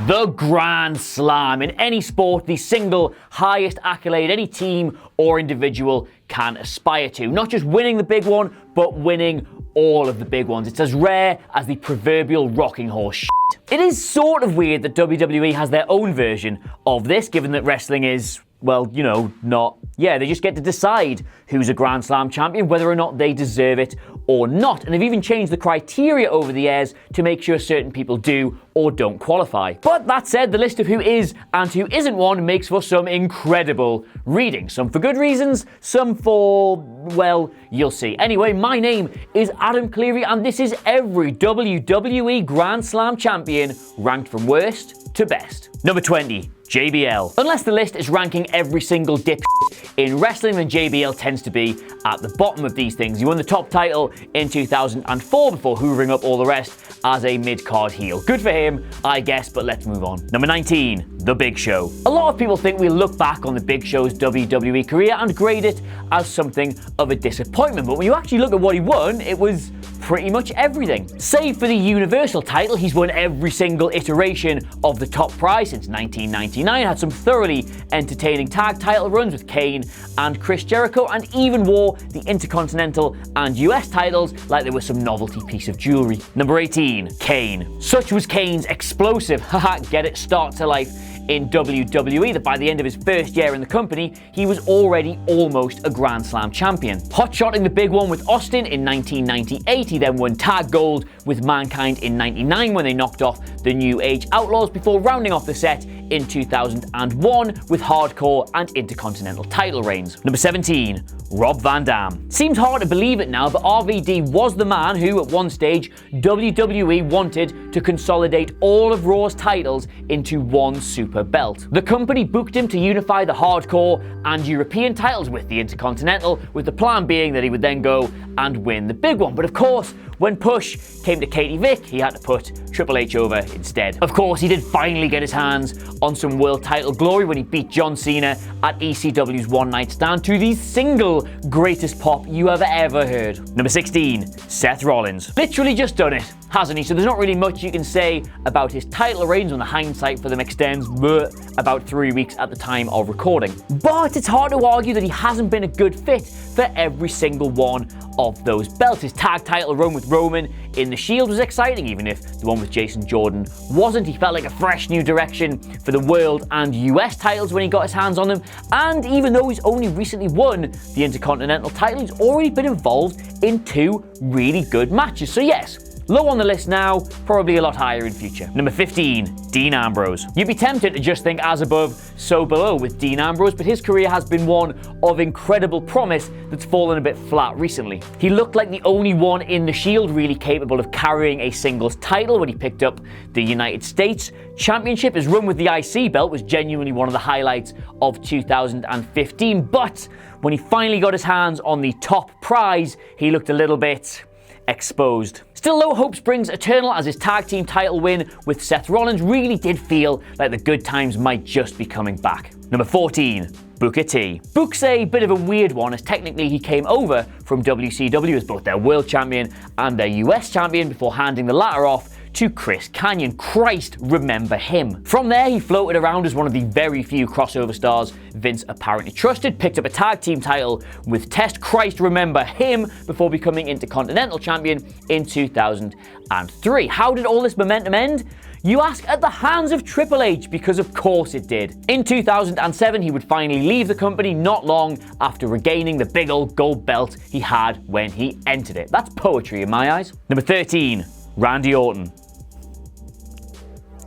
The Grand Slam. In any sport, the single highest accolade any team or individual can aspire to. Not just winning the big one, but winning all of the big ones. It's as rare as the proverbial rocking horse shit. It is sort of weird that WWE has their own version of this, given that wrestling is, well, you know, not. Yeah, they just get to decide who's a Grand Slam champion, whether or not they deserve it or not. And they've even changed the criteria over the years to make sure certain people do or don't qualify. But that said, the list of who is and who isn't one makes for some incredible reading. Some for good reasons, some for, well, you'll see. Anyway, my name is Adam Cleary, and this is every WWE Grand Slam champion ranked from worst to best. Number 20. JBL. Unless the list is ranking every single dipshit in wrestling, then JBL tends to be at the bottom of these things. He won the top title in 2004 before hoovering up all the rest as a mid-card heel. Good for him, I guess, but let's move on. Number 19, The Big Show. A lot of people think we look back on The Big Show's WWE career and grade it as something of a disappointment, but when you actually look at what he won, it was pretty much everything. Save for the Universal title, he's won every single iteration of the top prize since 1999, had some thoroughly entertaining tag title runs with KANE and Chris Jericho, and even wore the Intercontinental and US titles like they were some novelty piece of jewelry. Number 18, KANE. Such was KANE's explosive, get it, start to life in WWE that by the end of his first year in the company, he was already almost a Grand Slam champion. Hotshotting the big one with Austin in 1998, he then won Tag Gold with Mankind in 99 when they knocked off the New Age Outlaws before rounding off the set in 2001 with Hardcore and Intercontinental title reigns. Number 17, Rob Van Dam. Seems hard to believe it now, but RVD was the man who, at one stage, WWE wanted to consolidate all of Raw's titles into one super belt. The company booked him to unify the Hardcore and European titles with the Intercontinental, with the plan being that he would then go and win the big one. But of course, when push came to Katie Vick, he had to put Triple H over instead. Of course, he did finally get his hands on some world title glory when he beat John Cena at ECW's One Night Stand to the single greatest pop you have ever heard. Number 16, Seth Rollins. Literally just done it, hasn't he? So there's not really much you can say about his title reigns when the hindsight for them extends about 3 weeks at the time of recording. But it's hard to argue that he hasn't been a good fit for every single one of those belts. His tag title run with Roman in the Shield was exciting, even if the one with Jason Jordan wasn't. He felt like a fresh new direction for the world and US titles when he got his hands on them. And even though he's only recently won the Intercontinental title, he's already been involved in 2 really good matches. So yes, low on the list now, probably a lot higher in future. Number 15, Dean Ambrose. You'd be tempted to just think as above, so below with Dean Ambrose, but his career has been one of incredible promise that's fallen a bit flat recently. He looked like the only one in the Shield really capable of carrying a singles title when he picked up the United States Championship. His run with the IC belt was genuinely one of the highlights of 2015, but when he finally got his hands on the top prize, he looked a little bit exposed. Still though, hope springs eternal, as his tag team title win with Seth Rollins really did feel like the good times might just be coming back. Number 14, Booker T. Book's a bit of a weird one, as technically he came over from WCW as both their world champion and their US champion before handing the latter off to Chris Kanyon. Christ, remember him. From there, he floated around as one of the very few crossover stars Vince apparently trusted, picked up a tag team title with Test. Christ, remember him, before becoming Intercontinental Champion in 2003. How did all this momentum end? You ask, at the hands of Triple H, because of course it did. In 2007, he would finally leave the company not long after regaining the big old gold belt he had when he entered it. That's poetry in my eyes. Number 13, Randy Orton.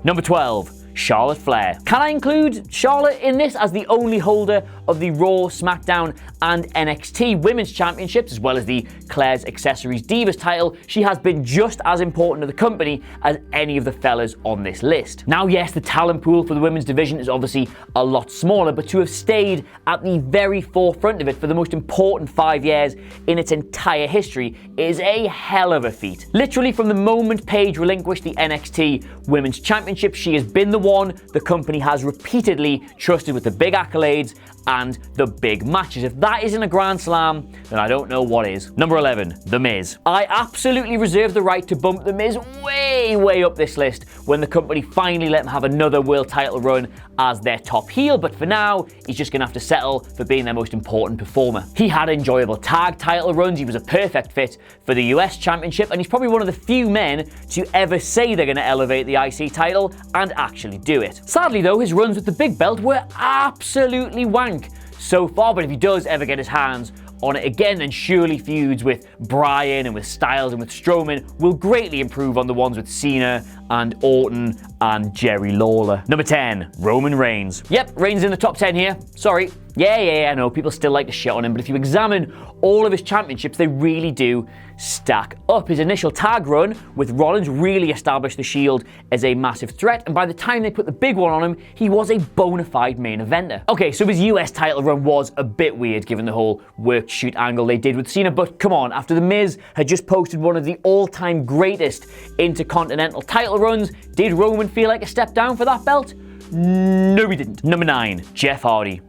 Number 12, Charlotte Flair. Can I include Charlotte in this as the only holder of the Raw, SmackDown, and NXT Women's Championships, as well as the Claire's Accessories Divas title? She has been just as important to the company as any of the fellas on this list. Now, yes, the talent pool for the women's division is obviously a lot smaller, but to have stayed at the very forefront of it for the most important 5 years in its entire history is a hell of a feat. Literally from the moment Paige relinquished the NXT Women's Championship, she has been the one the company has repeatedly trusted with the big accolades land the big matches. If that isn't a Grand Slam, then I don't know what is. Number 11, The Miz. I absolutely reserve the right to bump The Miz way up this list when the company finally let him have another world title run as their top heel, but for now, he's just gonna have to settle for being their most important performer. He had enjoyable tag title runs, he was a perfect fit for the US Championship, and he's probably one of the few men to ever say they're gonna elevate the IC title and actually do it. Sadly though, his runs with the big belt were absolutely wank so far, but if he does ever get his hands on it again, then surely feuds with Bryan and with Styles and with Strowman will greatly improve on the ones with Cena and Orton and Jerry Lawler. Number 10, Roman Reigns. Yep, Reigns in the top 10 here. Sorry. Yeah, I know, people still like to shit on him, but if you examine all of his championships, they really do stack up. His initial tag run with Rollins really established the Shield as a massive threat, and by the time they put the big one on him, he was a bona fide main eventer. Okay, so his US title run was a bit weird given the whole work shoot angle they did with Cena, but come on, after The Miz had just posted one of the all-time greatest intercontinental title runs, did Roman feel like a step down for that belt? No, he didn't. Number 9, Jeff Hardy.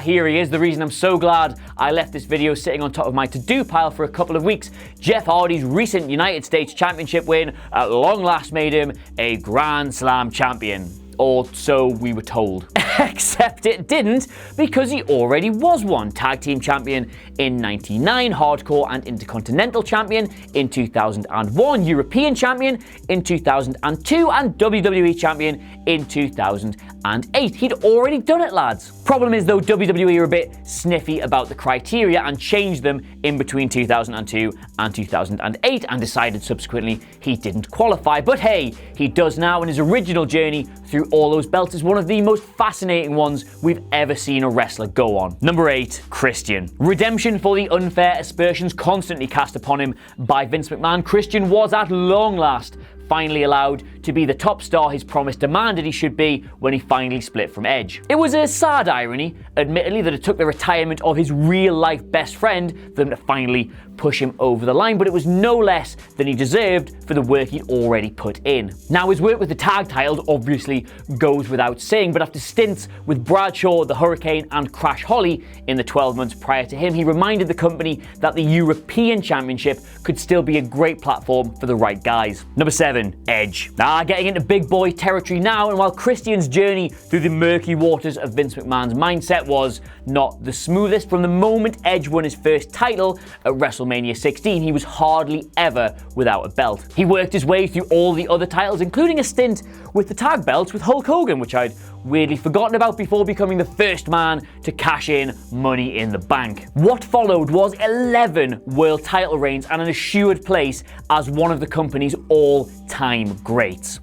Here he is, the reason I'm so glad I left this video sitting on top of my to-do pile for a couple of weeks. Jeff Hardy's recent United States Championship win at long last made him a Grand Slam champion. Or so we were told. Except it didn't, because he already was one. Tag Team Champion in '99, Hardcore and Intercontinental Champion in 2001, European Champion in 2002, and WWE Champion in 2008. He'd already done it, lads. Problem is though, WWE are a bit sniffy about the criteria and changed them in between 2002 and 2008 and decided subsequently he didn't qualify. But hey, he does now, and his original journey through all those belts is one of the most fascinating ones we've ever seen a wrestler go on. Number 8, Christian. Redemption for the unfair aspersions constantly cast upon him by Vince McMahon. Christian was at long last finally allowed to be the top star his promise demanded he should be when he finally split from Edge. It was a sad irony, admittedly, that it took the retirement of his real-life best friend for them to finally push him over the line, but it was no less than he deserved for the work he'd already put in. Now, his work with the tag titles obviously goes without saying, but after stints with Bradshaw, the Hurricane, and Crash Holly in the 12 months prior to him, he reminded the company that the European Championship could still be a great platform for the right guys. Number 7, Edge. Getting into big boy territory now, and while Christian's journey through the murky waters of Vince McMahon's mindset was not the smoothest, from the moment Edge won his first title at WrestleMania 16, he was hardly ever without a belt. He worked his way through all the other titles, including a stint with the tag belts with Hulk Hogan, which I'd weirdly forgotten about, before becoming the first man to cash in Money in the Bank. What followed was 11 world title reigns and an assured place as one of the company's all-time greats.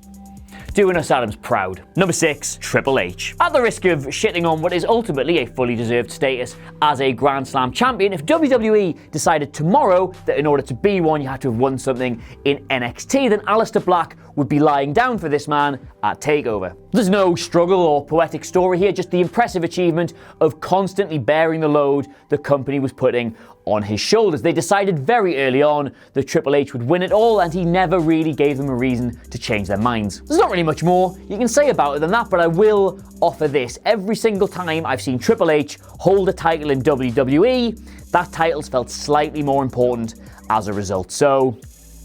Doing us Adams proud. Number 6, Triple H. At the risk of shitting on what is ultimately a fully deserved status as a Grand Slam champion, if WWE decided tomorrow that in order to be one you had to have won something in NXT, then Aleister Black would be lying down for this man at TakeOver. There's no struggle or poetic story here, just the impressive achievement of constantly bearing the load the company was putting on his shoulders. They decided very early on that Triple H would win it all, and he never really gave them a reason to change their minds. There's not really much more you can say about it than that, but I will offer this. Every single time I've seen Triple H hold a title in WWE, that title's felt slightly more important as a result. So,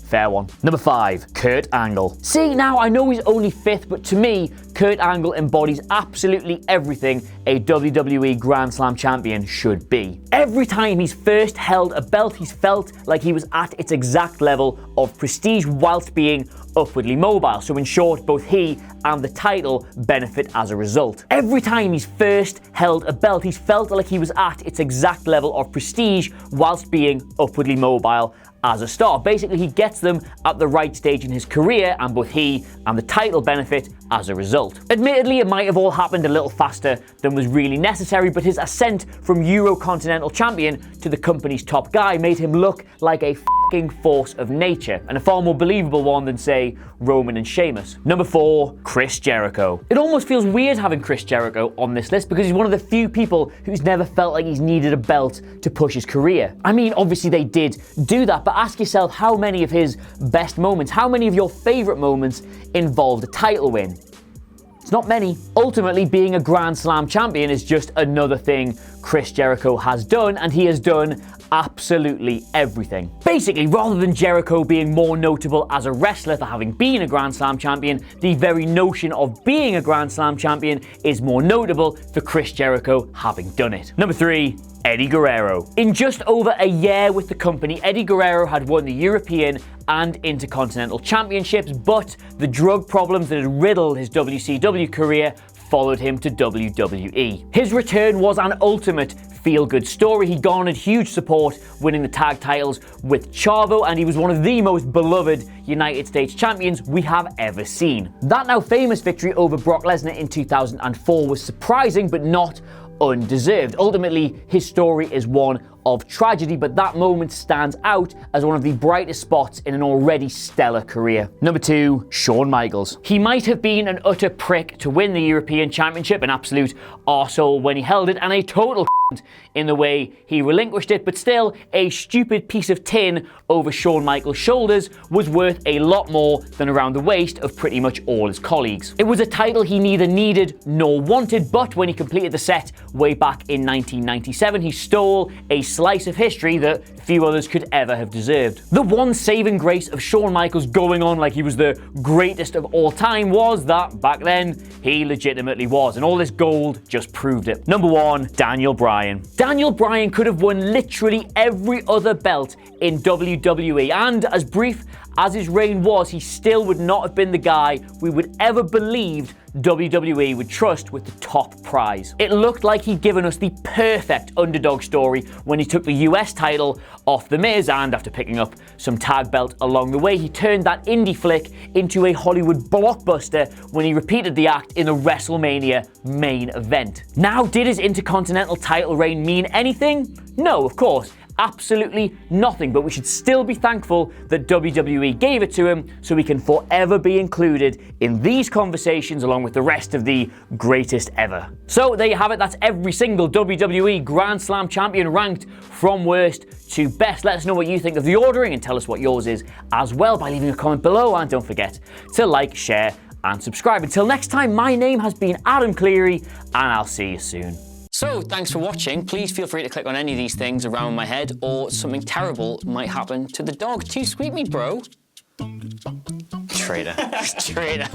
fair one. Number 5, Kurt Angle. See, now I know he's only 5th, but to me, Kurt Angle embodies absolutely everything a WWE Grand Slam champion should be. Every time he's first held a belt, he's felt like he was at its exact level of prestige whilst being upwardly mobile. So in short, both he and the title benefit as a result. Every time he's first held a belt, he's felt like he was at its exact level of prestige whilst being upwardly mobile as a star. Basically, he gets them at the right stage in his career, and both he and the title benefit as a result. Admittedly, it might have all happened a little faster than was really necessary, but his ascent from Eurocontinental champion to the company's top guy made him look like a fucking force of nature, and a far more believable one than, say, Roman and Sheamus. Number 4, Chris Jericho. It almost feels weird having Chris Jericho on this list because he's one of the few people who's never felt like he's needed a belt to push his career. I mean, obviously they did do that, but ask yourself how many of his best moments, how many of your favorite moments involved a title win? It's not many. Ultimately, being a Grand Slam champion is just another thing Chris Jericho has done, and he has done absolutely everything. Basically, rather than Jericho being more notable as a wrestler for having been a Grand Slam champion, the very notion of being a Grand Slam champion is more notable for Chris Jericho having done it. Number 3. Eddie Guerrero. In just over a year with the company, Eddie Guerrero had won the European and Intercontinental Championships, but the drug problems that had riddled his WCW career followed him to WWE. His return was an ultimate feel-good story. He garnered huge support, winning the tag titles with Chavo, and he was one of the most beloved United States champions we have ever seen. That now famous victory over Brock Lesnar in 2004 was surprising, but not undeserved. Ultimately, his story is one of tragedy, but that moment stands out as one of the brightest spots in an already stellar career. Number 2, Shawn Michaels. He might have been an utter prick to win the European Championship, an absolute arsehole when he held it, and a total in the way he relinquished it, but still, a stupid piece of tin over Shawn Michaels' shoulders was worth a lot more than around the waist of pretty much all his colleagues. It was a title he neither needed nor wanted, but when he completed the set way back in 1997, he stole a slice of history that few others could ever have deserved. The one saving grace of Shawn Michaels going on like he was the greatest of all time was that back then he legitimately was, and all this gold just proved it. Number 1, Daniel Bryan. Daniel Bryan could have won literally every other belt in WWE, and as brief as his reign was, he still would not have been the guy we would ever believed WWE would trust with the top prize. It looked like he'd given us the perfect underdog story when he took the US title off The Miz, and after picking up some tag belt along the way, he turned that indie flick into a Hollywood blockbuster when he repeated the act in the WrestleMania main event. Now, did his Intercontinental title reign mean anything? No, of course. Absolutely nothing, but we should still be thankful that WWE gave it to him so he can forever be included in these conversations along with the rest of the greatest ever. So there you have it, that's every single WWE Grand Slam champion ranked from worst to best. Let us know what you think of the ordering and tell us what yours is as well by leaving a comment below, and don't forget to like, share and subscribe. Until next time, my name has been Adam Cleary, and I'll see you soon. So, thanks for watching. Please feel free to click on any of these things around my head, or something terrible might happen to the dog. Too sweet me, bro. Traitor. Traitor.